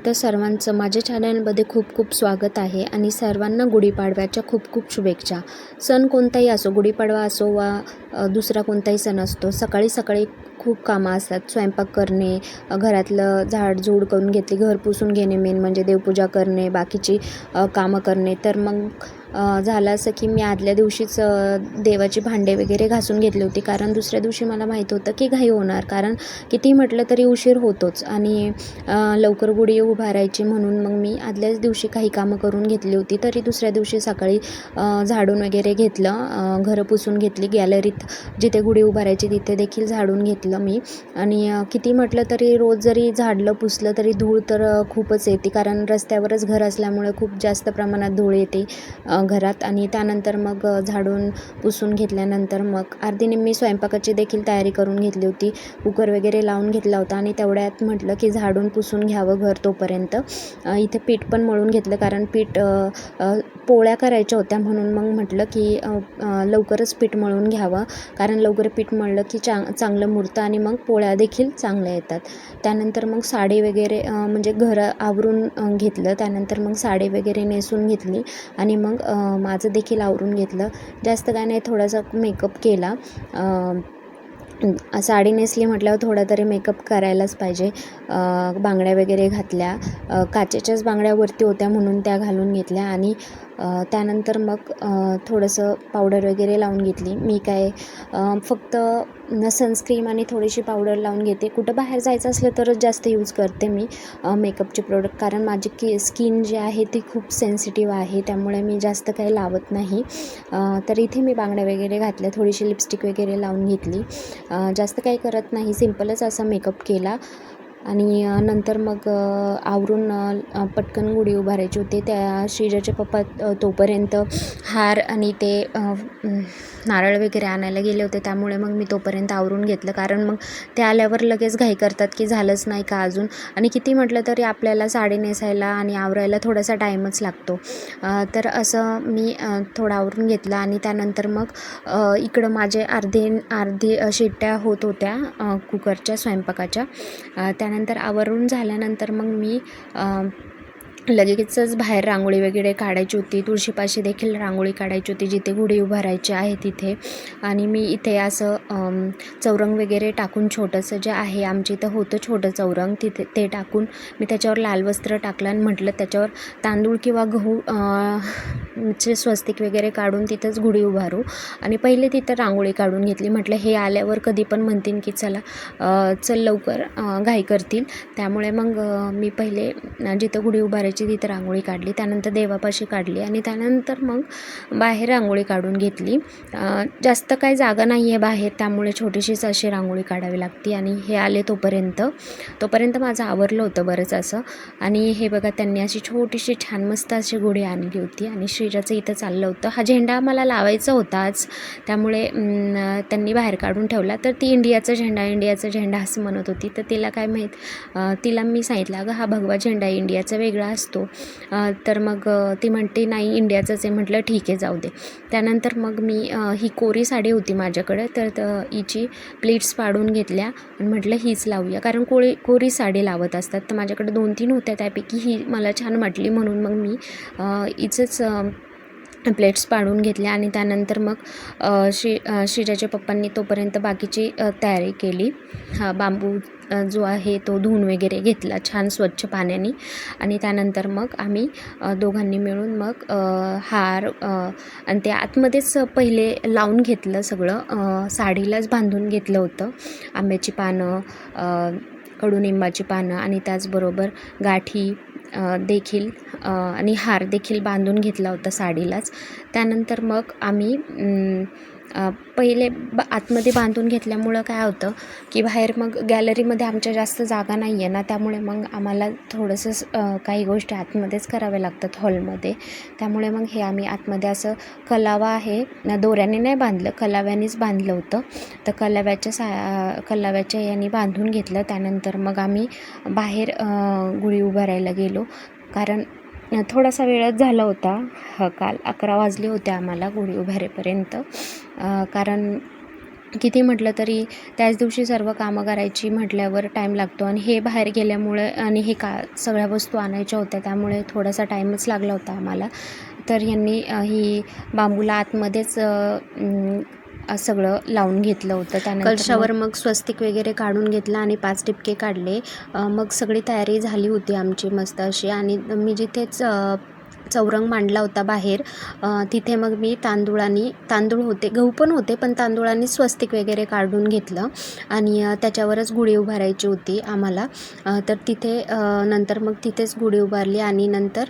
तर सर्वांचं माझ्या चॅनलमध्ये खूप खूप स्वागत आहे आणि सर्वांना गुढीपाडव्याच्या खूप खूप शुभेच्छा. सण कोणताही असो, गुढीपाडवा असो वा दुसरा कोणताही सण असतो, सकाळी सकाळी खूप कामं असतात. स्वयंपाक करणे, घरातलं झाडझूड करून घेतली, घर पुसून घेणे, मेन म्हणजे देवपूजा करणे, बाकीची कामं करणे. तर मग झालं असं की मी आदल्या दिवशीच देवाची भांडे वगैरे घासून घेतली होती, कारण दुसऱ्या दिवशी मला माहीत होतं की घाई होणार, कारण कितीही म्हटलं तरी उशीर होतोच आणि लवकर गुढी उभारायची म्हणून मग मी आदल्याच दिवशी काही कामं करून घेतली होती. तरी दुसऱ्या दिवशी सकाळी झाडून वगैरे घेतलं, घरं पुसून घेतली, गॅलरीत जिथे गुढी उभारायची तिथे देखील झाडून घेतलं मी. आणि किती म्हटलं तरी रोज जरी झाडलं पुसलं तरी धूळ तर खूपच येते, कारण रस्त्यावरच घर असल्यामुळे खूप जास्त प्रमाणात धूळ येते घरात. आणि त्यानंतर मग झाडून पुसून घेतल्यानंतर मग अर्धी निम्मी स्वयंपाकाची देखील तयारी करून घेतली होती. कुकर वगैरे लावून घेतला होता आणि तेवढ्यात म्हटलं की झाडून पुसून घ्यावं घर तोपर्यंत. इथे पीठ पण मळून घेतलं, कारण पीठ पोळ्या करायच्या होत्या म्हणून मग म्हटलं की लवकरच पीठ मळून घ्यावं, कारण लवकर पीठ मळलं की चांगलं मुरतं आणि मग पोळ्या देखील चांगल्या येतात. त्यानंतर मग साडी वगैरे म्हणजे घर आवरून घेतलं. त्यानंतर मग साडी वगैरे नेसून घेतली आणि मग माझं देखील आवरून घेतलं. जास्त काय नाही, थोडासा मेकअप केला. साडी नेसली म्हटल्यावर थोडा तरी मेकअप करायलाच पाहिजे. बांगड्या वगैरे घातल्या, काचेच्याच बांगड्या वरती होत्या म्हणून त्या घालून घेतल्या आणि त्यानंतर मग थोडंसं पावडर वगैरे लावून घेतली. मी काय फक्त सनस्क्रीम आणि थोडीशी पावडर लावून घेते. कुठं बाहेर जायचं असलं तरच जास्त यूज करते मी मेकअपचे प्रोडक्ट, कारण माझी स्किन जी आहे ती खूप सेन्सिटिव्ह आहे, त्यामुळे मी जास्त काही लावत नाही. तर इथे मी बांगड्या वगैरे घातल्या, थोडीशी लिपस्टिक वगैरे लावून घेतली. जास्त काही करत नाही, सिम्पलच असा मेकअप केला. आणि नंतर मग आवरून पटकन गुढी उभारायची होती. त्या श्रीजाचे पप्पा तोपर्यंत हार आणि ते नारळ वगैरे आणायला गेले होते, त्यामुळे मग मी तोपर्यंत आवरून घेतलं, कारण मग ते आल्यावर लगेच घाई करतात की झालंच नाही का अजून. आणि किती म्हटलं तरी आपल्याला साडी नेसायला आणि आवरायला थोडासा टाईमच लागतो. तर असं मी थोडं आवरून घेतलं आणि त्यानंतर मग इकडं माझे अर्धी शिट्ट्या होत होत्या कुकरच्या स्वयंपाकाच्या. त्यानंतर आवरून झाल्यानंतर मग मी लगेचच बाहेर रांगोळी वगैरे काढायची होती. तुळशीपाशी देखील रांगोळी काढायची होती, जिथे गुढी उभारायची आहे तिथे. आणि मी इथे असं चौरंग वगैरे टाकून, छोटंसं जे आहे आमच्या इथं होतं छोटं चौरंग, तिथे ते टाकून मी त्याच्यावर लाल वस्त्र टाकलं आणि म्हटलं त्याच्यावर तांदूळ किंवा गहू चे स्वस्तिक वगैरे काढून तिथंच गुढी उभारू. आणि पहिले तिथं रांगोळी काढून घेतली. म्हटलं हे आल्यावर कधी पण म्हणतील की चल लवकर, घाई करतील, त्यामुळे मग मी पहिले जिथं गुढी उभारायची तिथं रांगोळी काढली. त्यानंतर देवापाशी काढली आणि त्यानंतर मग बाहेर रांगोळी काढून घेतली. जास्त काही जागा नाही आहे बाहेर, त्यामुळे छोटीशीच अशी रांगोळी काढावी लागते. आणि हे आले तोपर्यंत माझं आवरलं होतं बरंच असं. आणि हे बघा, त्यांनी अशी छोटीशी छान मस्त अशी गुढी आणली होती आणि श्रीजाचं इथं चाललं होतं. हा झेंडा मला लावायचा होता आज, त्यामुळे त्यांनी बाहेर काढून ठेवला. तर ती इंडियाचा झेंडा असं म्हणत होती. तर तिला काय माहीत, तिला मी सांगितलं अगं हा भगवा झेंडा इंडियाचा वेगळा असतो. तर मग ती म्हणते नाही इंडियाचंच आहे. म्हटलं ठीक आहे, जाऊ दे. त्यानंतर मग मी ही कोरी साडी होती माझ्याकडे, तर हिची प्लीट्स पाडून घेतल्या आणि म्हटलं हीच लावूया, कारण कोरी साडी लावत असतात. तर माझ्याकडे 2-3 होत्या, त्यापैकी ही मला छान वाटली म्हणून मग मी हिचंच प्लेट्स पाडून घेतल्या. आणि त्यानंतर मग श्रीजाच्या पप्पांनी तोपर्यंत बाकीची तयारी केली. बांबू जो आहे तो धुवून वगैरे घेतला छान स्वच्छ पाण्याने. आणि त्यानंतर मग आम्ही दोघांनी मिळून मग हार आणि ते आतमध्येच पहिले लावून घेतलं सगळं, साडीलाच बांधून घेतलं होतं. आंब्याची पानं, कडुनिंबाची पानं आणि त्याचबरोबर गाठी देखील आणि हार देखील बांधून घेतला होता साडीलाच. त्यानंतर मग आम्ही पहिले आतमध्ये बांधून घेतल्यामुळं काय होतं की बाहेर मग गॅलरीमध्ये आमच्या जास्त जागा नाही आहे ना, त्यामुळे मग आम्हाला थोडंसं काही गोष्टी आतमध्येच कराव्या लागतात हॉलमध्ये. त्यामुळे मग हे आम्ही आतमध्ये असं कलावा आहे, दोऱ्याने नाही बांधलं, कलाव्यानेच बांधलं होतं. तर कलाव्याच्या याने बांधून घेतलं. त्यानंतर मग आम्ही बाहेर गुढी उभारायला गेलो, कारण थोडासा वेळच झाला होता. काल 11 वाजले होते आम्हाला गुढी उभारेपर्यंत, कारण किती म्हटलं तरी त्याच दिवशी सर्व कामं करायची म्हटल्यावर टाईम लागतो आणि हे बाहेर गेल्यामुळे आणि हे सगळ्या वस्तू आणायच्या होत्या त्यामुळे थोडासा टाईमच लागला होता आम्हाला. तर यांनी ही बांबूला आतमध्येच सगळं लावून घेतलं होतं. त्यानंतर कलशावर मग स्वस्तिक वगैरे काढून घेतलं आणि 5 ठिपके काढले. मग सगळी तयारी झाली होती आमची मस्त अशी. आणि मी जिथेच चौरंग मांडला होता बाहेर, तिथे मग मी तांदूळ होते, गहू पण होते, पण तांदूळांनी स्वस्तिक वगैरे काढून घेतलं आणि त्याच्यावरच गुढी उभारायची होती आम्हाला. तर तिथे नंतर मग तिथेच गुढी उभारली आणि नंतर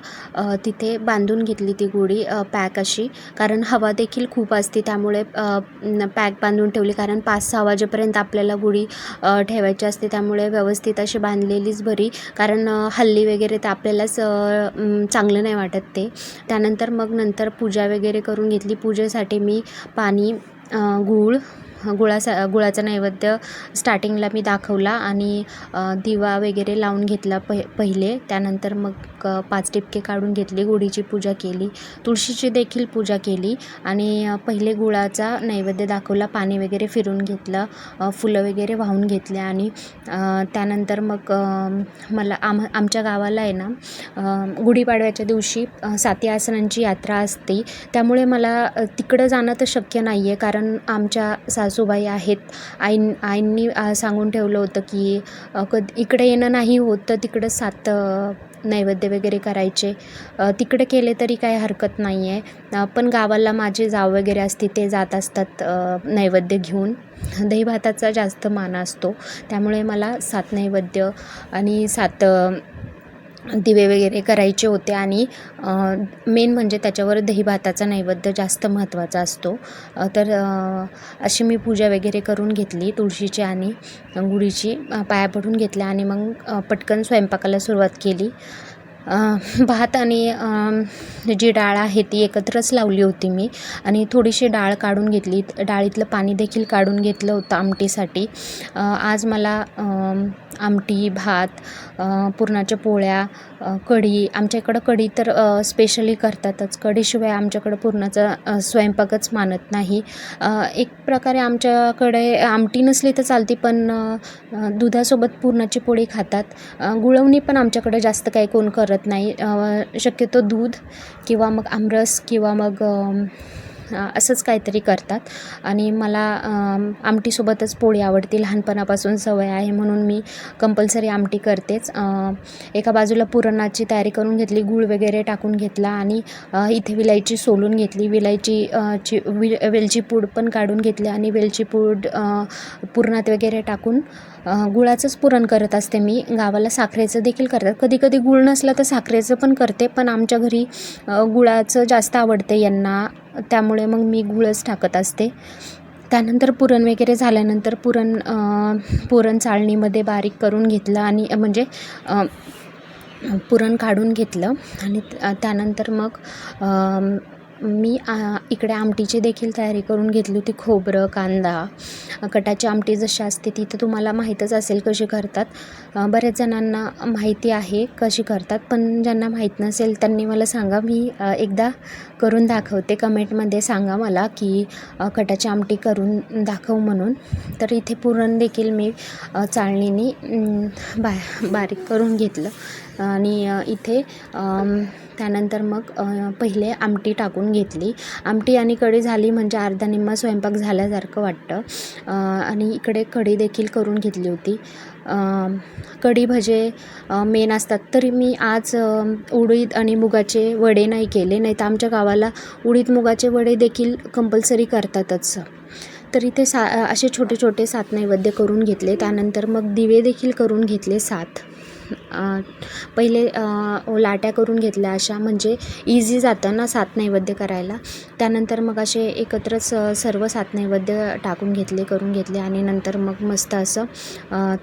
तिथे बांधून घेतली ती गुढी पॅक अशी, कारण हवा देखील खूप असते त्यामुळे पॅक बांधून ठेवली, कारण 5-6 वाजेपर्यंत आपल्याला गुढी ठेवायची असते. त्यामुळे व्यवस्थित अशी बांधलेलीच बरी, कारण हल्ली वगैरे तर आपल्यालाच चांगलं नाही वाटत ते. त्यानंतर मग नंतर पूजा वगैरे करून घेतली. पूजेसाठी मी पाणी, गुळाचा नैवेद्य स्टार्टिंगला मी दाखवला आणि दिवा वगैरे लावून घेतला पहिले. त्यानंतर मग 5 टिपके काढून घेतले, गुढीची पूजा केली, तुळशीची देखील पूजा केली आणि पहिले गुळाचा नैवेद्य दाखवला, पाणी वगैरे फिरून घेतलं, फुलं वगैरे वाहून घेतले आणि त्यानंतर मग मला आमच्या गावाला आहे ना गुढीपाडव्याच्या दिवशी 7 आसनांची यात्रा असते. त्यामुळे मला तिकडं जाणं तर शक्य नाही आहे, कारण आमच्या सासूबाई आहेत. आईंनी सांगून ठेवलं होतं की इकडे येणं नाही होत तर तिकडं 7 नैवेद्य वगैरे करायचे, तिकडे केले तरी काही हरकत नाही आहे. पण गावाला माझे जाव वगैरे असते, ते जात असतात नैवेद्य घेऊन. दही भाताचा जास्त मान असतो, त्यामुळे मला 7 नैवेद्य आणि 7 दिवे वगैरे करायचे होते आणि मेन म्हणजे त्याच्यावर दही भाताचा नैवेद्य जास्त महत्त्वाचा असतो. तर अशी मी पूजा वगैरे करून घेतली तुळशीची आणि गुढीची, पाया पडून घेतल्या आणि मग पटकन स्वयंपाकाला सुरुवात केली. भात आणि जी डाळ आहे ती एकत्रच लावली होती मी आणि थोडीशी डाळ काढून घेतली, डाळीतलं पाणी देखील काढून घेतलं होतं आमटीसाठी. आज मला आमटी, भात, पुरणाच्या पोळ्या, कढी, आमच्या इकडं कढी तर स्पेशली करतातच, कढीशिवाय आमच्याकडं पुरणाचा स्वयंपाकच मानत नाही. एक प्रकारे आमच्याकडे आमटी नसली तर चालते, पण दुधासोबत पुरणाची पोळी खातात. गुळवणी पण आमच्याकडे जास्त काही कोण करत नाही, शक्यतो दूध किंवा मग आमरस किंवा मग असंच काहीतरी करतात. आणि मला आमटीसोबतच पोळी आवडते, लहानपणापासून सवय आहे म्हणून मी कंपल्सरी आमटी करतेच. एका बाजूला पुरणाची तयारी करून घेतली, गूळ वगैरे टाकून घेतला आणि इथे विलायची सोलून घेतली, वेलची पूड पण काढून घेतली आणि वेलची पूड पुरणात वगैरे टाकून गुळाचंच पुरण करत असते मी. गावाला साखरेचं देखील करतात, कधी कधी गूळ नसलं तर साखरेचं पण करते, पण आमच्या घरी गुळाचं जास्त आवडते यांना, त्यामुळे मग मी गूळच टाकत असते. त्यानंतर पुरण वगैरे झाल्यानंतर पुरण चाळणीमध्ये बारीक करून घेतलं आणि म्हणजे पुरण काढून घेतलं आणि त्यानंतर मग मी इकडे आमटीची देखील तयारी करून घेतली होती. खोबरं, कांदा, कटाची आमटी जशी असते ती तर तुम्हाला माहीतच असेल कशी करतात, बऱ्याच जणांना माहिती आहे कशी करतात, पण ज्यांना माहीत नसेल त्यांनी मला सांगा, मी एकदा करून दाखवते. कमेंटमध्ये सांगा मला की कटाची आमटी करून दाखव म्हणून. तर इथे पुरण देखील मी चाळणीने बारीक करून घेतलं आणि इथे त्यानंतर मग पहिले आमटी टाकून घेतली. आमटी आणि कढी झाली म्हणजे अर्धा निम्मा स्वयंपाक झाल्यासारखं वाटतं. आणि इकडे कढी देखील करून घेतली होती. कढी भजे मेन असतात, तरी मी आज उडीद आणि मुगाचे वडे नाही केले, नाही तर आमच्या गावाला उडीद मुगाचे वडे देखील कंपल्सरी करतातच. तर इथे असे छोटे छोटे 7 नैवेद्य करून घेतले. त्यानंतर मग दिवे देखील करून घेतले 7. पहिले लाट्या करून घेतल्या अशा, म्हणजे इझी जातं ना 7 नैवेद्य करायला. त्यानंतर मग असे एकत्रच सर्व 7 नैवेद्य करून घेतले आणि नंतर मग मस्त असं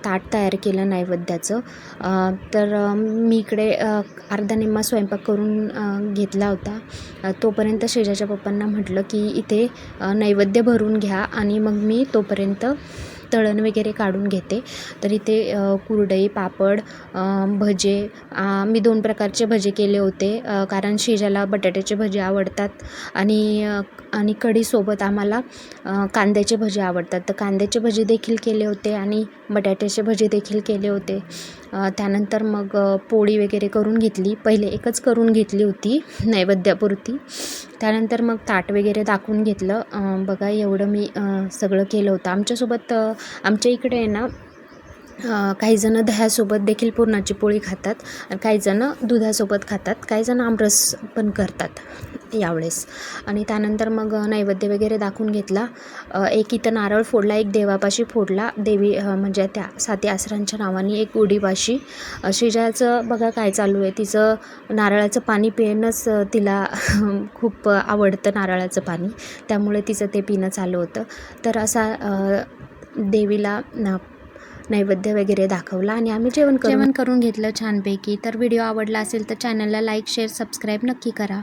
ताट तयार केलं नैवेद्याचं. तर मी इकडे अर्धा निम्मा स्वयंपाक करून घेतला होता. तोपर्यंत शेजारच्या पप्पांना म्हटलं की इथे नैवेद्य भरून घ्या आणि मग मी तोपर्यंत तळण वगैरे काढून घेते. तर इथे कुरडई, पापड, भजे, मी 2 प्रकारचे भजे केले होते, कारण शेजाला बटाट्याचे भजे आवडतात आणि कढीसोबत आम्हाला कांद्याचे भजे आवडतात. तर कांद्याचे भजे देखील केले होते आणि बटाट्याचे भजे देखील केले होते. त्यानंतर मग पोळी वगैरे करून घेतली. पहिले एकच करून घेतली होती नैवेद्यापुरती. त्यानंतर मग ताट वगैरे दाखवून घेतलं. बघा एवढं मी सगळं केलं होतं. आमच्यासोबत आमच्या इकडे आहे ना, काही जण दह्यासोबत देखील पुरणाची पोळी खातात, काही जण दुधासोबत खातात, काही जण आमरस पण करतात यावेळेस. आणि त्यानंतर मग नैवेद्य वगैरे दाखवून घेतला. एक इथं नारळ फोडला, एक देवापाशी फोडला, देवी म्हणजे त्या 7 आसरांच्या नावाने, एक गुढीपाशी. शेजारचं बघा काय चालू आहे, तिचं नारळाचं पाणी पिणंच तिला खूप आवडतं नारळाचं पाणी, त्यामुळे तिचं ते पिणं चालू होतं. तर असा देवीला नैवेद्य वगैरे दाखवला आणि आम्ही जेवण करून घेतलं छानपैकी. तर व्हिडिओ आवडला असेल तर चॅनलला लाईक, शेअर, सबस्क्राईब नक्की करा.